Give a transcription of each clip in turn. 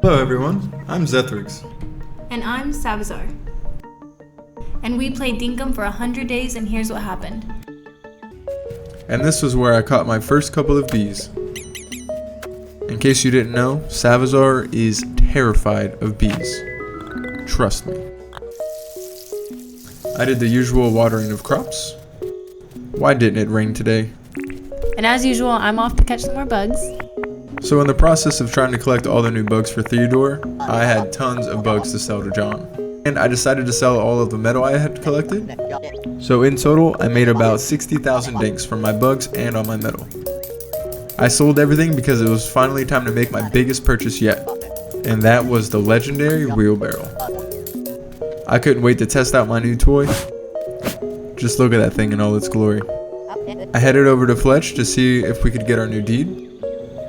Hello everyone, I'm Zethrix. And I'm Savazar. And we played Dinkum for 100 days, and here's what happened. And this was where I caught my first couple of bees. In case you didn't know, Savazar is terrified of bees. Trust me. I did the usual watering of crops. Why didn't it rain today? And as usual, I'm off to catch some more bugs. So in the process of trying to collect all the new bugs for Theodore, I had tons of bugs to sell to John. And I decided to sell all of the metal I had collected. So in total, I made about 60,000 dinks from my bugs and on my metal. I sold everything because it was finally time to make my biggest purchase yet. And that was the legendary wheelbarrow. I couldn't wait to test out my new toy. Just look at that thing in all its glory. I headed over to Fletch to see if we could get our new deed.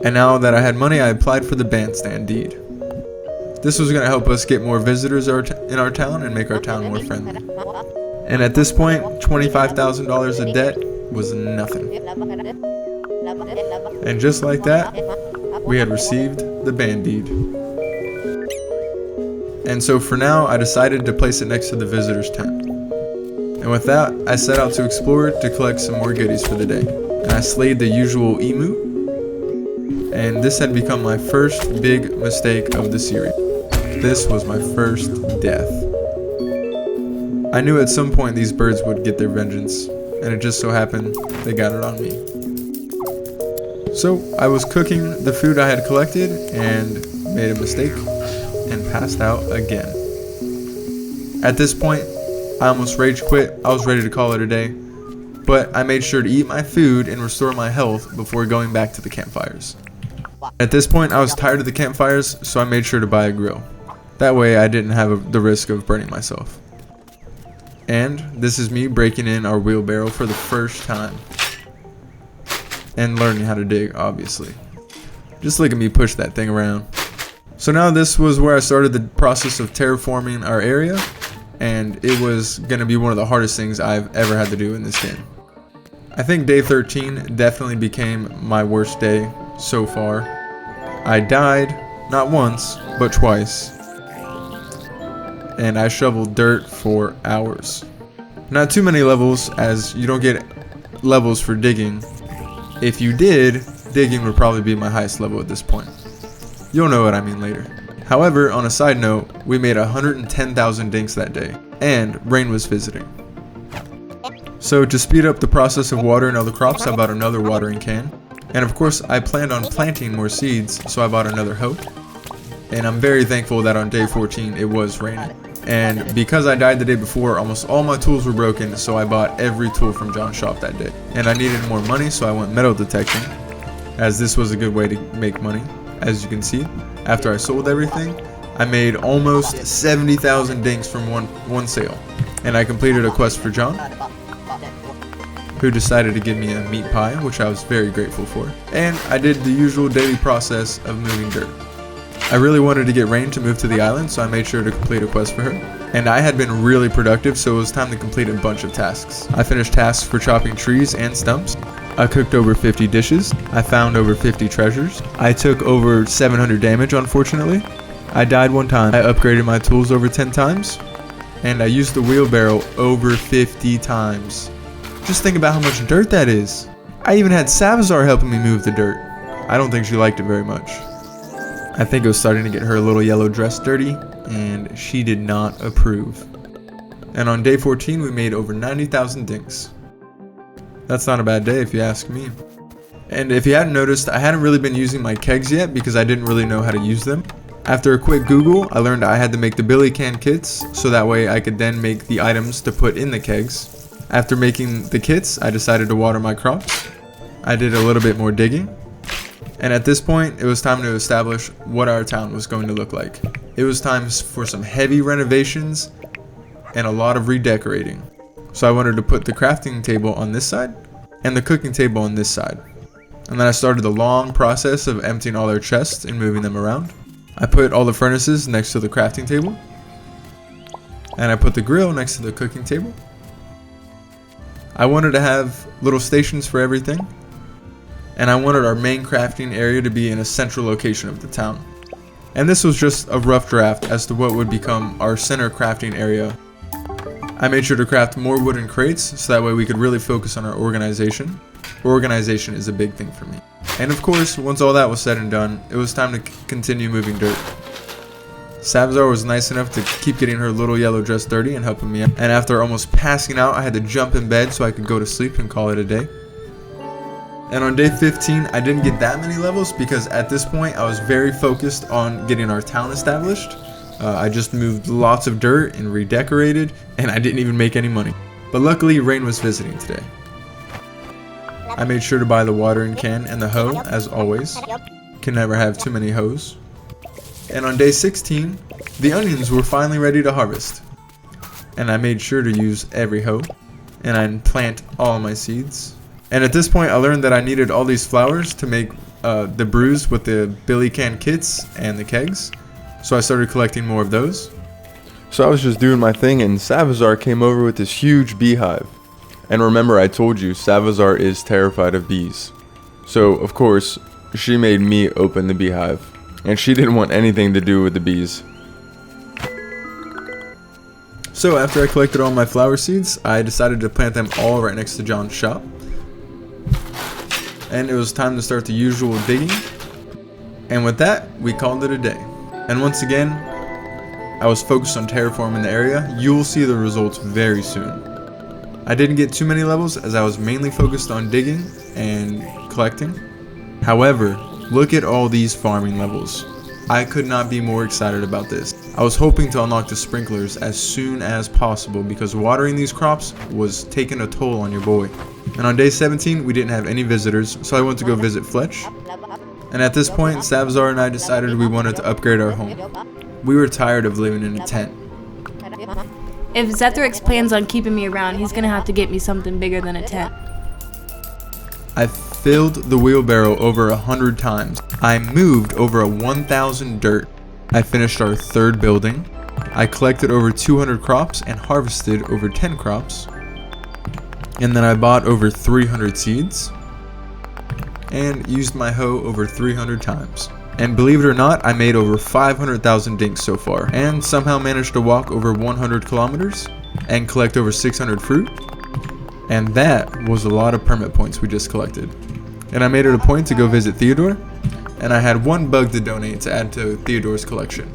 And now that I had money, I applied for the bandstand deed. This was going to help us get more visitors in our town and make our town more friendly. And at this point, $25,000 of debt was nothing. And just like that, we had received the band deed. And so for now, I decided to place it next to the visitor's tent. And with that, I set out to explore it to collect some more goodies for the day. And I slayed the usual emu. And this had become my first big mistake of the series. This was my first death. I knew at some point these birds would get their vengeance, and it just so happened they got it on me. So I was cooking the food I had collected and made a mistake and passed out again. At this point, I almost rage quit. I was ready to call it a day, but I made sure to eat my food and restore my health before going back to the campfires. At this point, I was tired of the campfires, so I made sure to buy a grill. That way, I didn't have the risk of burning myself. And this is me breaking in our wheelbarrow for the first time. And learning how to dig, obviously. Just look at me push that thing around. So now this was where I started the process of terraforming our area. And it was going to be one of the hardest things I've ever had to do in this game. I think day 13 definitely became my worst day so far. I died, not once, but twice. And I shoveled dirt for hours. Not too many levels, as you don't get levels for digging. If you did, digging would probably be my highest level at this point. You'll know what I mean later. However, on a side note, we made 110,000 dinks that day, and rain was visiting. So to speed up the process of watering all the crops, I bought another watering can. And of course, I planned on planting more seeds, so I bought another hoe. And I'm very thankful that on day 14 it was raining. And because I died the day before, almost all my tools were broken, so I bought every tool from John's shop that day. And I needed more money, so I went metal detecting, as this was a good way to make money. As you can see, after I sold everything, I made almost 70,000 dinks from one sale. And I completed a quest for John, who decided to give me a meat pie, which I was very grateful for. And I did the usual daily process of moving dirt. I really wanted to get Rain to move to the island, so I made sure to complete a quest for her. And I had been really productive, so it was time to complete a bunch of tasks. I finished tasks for chopping trees and stumps. I cooked over 50 dishes. I found over 50 treasures. I took over 700 damage, unfortunately. I died one time. I upgraded my tools over 10 times. And I used the wheelbarrow over 50 times. Just think about how much dirt that is. I even had Savazar helping me move the dirt. I don't think she liked it very much. I think it was starting to get her little yellow dress dirty, and she did not approve. And on day 14, we made over 90,000 dinks. That's not a bad day if you ask me. And if you hadn't noticed, I hadn't really been using my kegs yet because I didn't really know how to use them. After a quick Google, I learned I had to make the billy can kits, so that way I could then make the items to put in the kegs. After making the kits, I decided to water my crops. I did a little bit more digging. And at this point, it was time to establish what our town was going to look like. It was time for some heavy renovations and a lot of redecorating. So I wanted to put the crafting table on this side and the cooking table on this side. And then I started the long process of emptying all our chests and moving them around. I put all the furnaces next to the crafting table. And I put the grill next to the cooking table. I wanted to have little stations for everything. And I wanted our main crafting area to be in a central location of the town. And this was just a rough draft as to what would become our center crafting area. I made sure to craft more wooden crates so that way we could really focus on our organization. Organization is a big thing for me. And of course, once all that was said and done, it was time to continue moving dirt. Savzar was nice enough to keep getting her little yellow dress dirty and helping me out. And after almost passing out, I had to jump in bed so I could go to sleep and call it a day. And on day 15, I didn't get that many levels because at this point, I was very focused on getting our town established. I just moved lots of dirt and redecorated, and I didn't even make any money. But luckily, Rain was visiting today. I made sure to buy the watering can and the hoe, as always. Can never have too many hoes. And on day 16, the onions were finally ready to harvest. And I made sure to use every hoe, and I plant all my seeds. And at this point, I learned that I needed all these flowers to make the brews with the billy can kits and the kegs. So I started collecting more of those. So I was just doing my thing and Savazar came over with this huge beehive. And remember, I told you Savazar is terrified of bees. So of course, she made me open the beehive. And she didn't want anything to do with the bees. So after I collected all my flower seeds, I decided to plant them all right next to John's shop. And it was time to start the usual digging. And with that, we called it a day. And once again, I was focused on terraforming the area. You'll see the results very soon. I didn't get too many levels as I was mainly focused on digging and collecting. However, look at all these farming levels. I could not be more excited about this. I was hoping to unlock the sprinklers as soon as possible because watering these crops was taking a toll on your boy. And on day 17, we didn't have any visitors, so I went to go visit Fletch. And at this point, Savzar and I decided we wanted to upgrade our home. We were tired of living in a tent. If Zethrix plans on keeping me around, he's gonna have to get me something bigger than a tent. I filled the wheelbarrow over 100 times. I moved over 1,000 dirt. I finished our third building. I collected over 200 crops and harvested over 10 crops. And then I bought over 300 seeds. And used my hoe over 300 times. And believe it or not, I made over 500,000 dinks so far. And somehow managed to walk over 100 kilometers and collect over 600 fruit. And that was a lot of permit points we just collected. And I made it a point to go visit Theodore. And I had one bug to donate to add to Theodore's collection.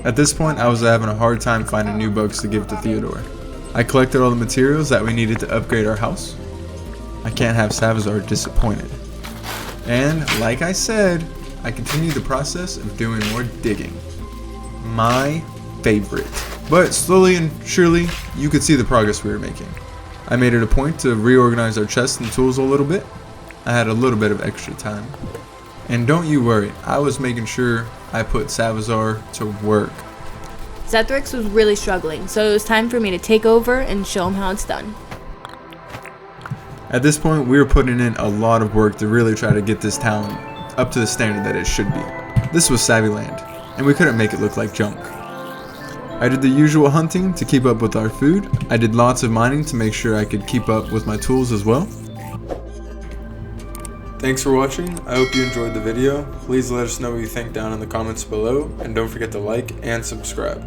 At this point, I was having a hard time finding new bugs to give to Theodore. I collected all the materials that we needed to upgrade our house. I can't have Savazar disappointed. And like I said, I continued the process of doing more digging. My favorite. But slowly and surely, you could see the progress we were making. I made it a point to reorganize our chests and tools a little bit. I had a little bit of extra time. And don't you worry, I was making sure I put Savazar to work. Zethrix was really struggling, so it was time for me to take over and show him how it's done. At this point, we were putting in a lot of work to really try to get this town up to the standard that it should be. This was Savvy Land, and we couldn't make it look like junk. I did the usual hunting to keep up with our food. I did lots of mining to make sure I could keep up with my tools as well. Thanks for watching. I hope you enjoyed the video. Please let us know what you think down in the comments below, and don't forget to like and subscribe.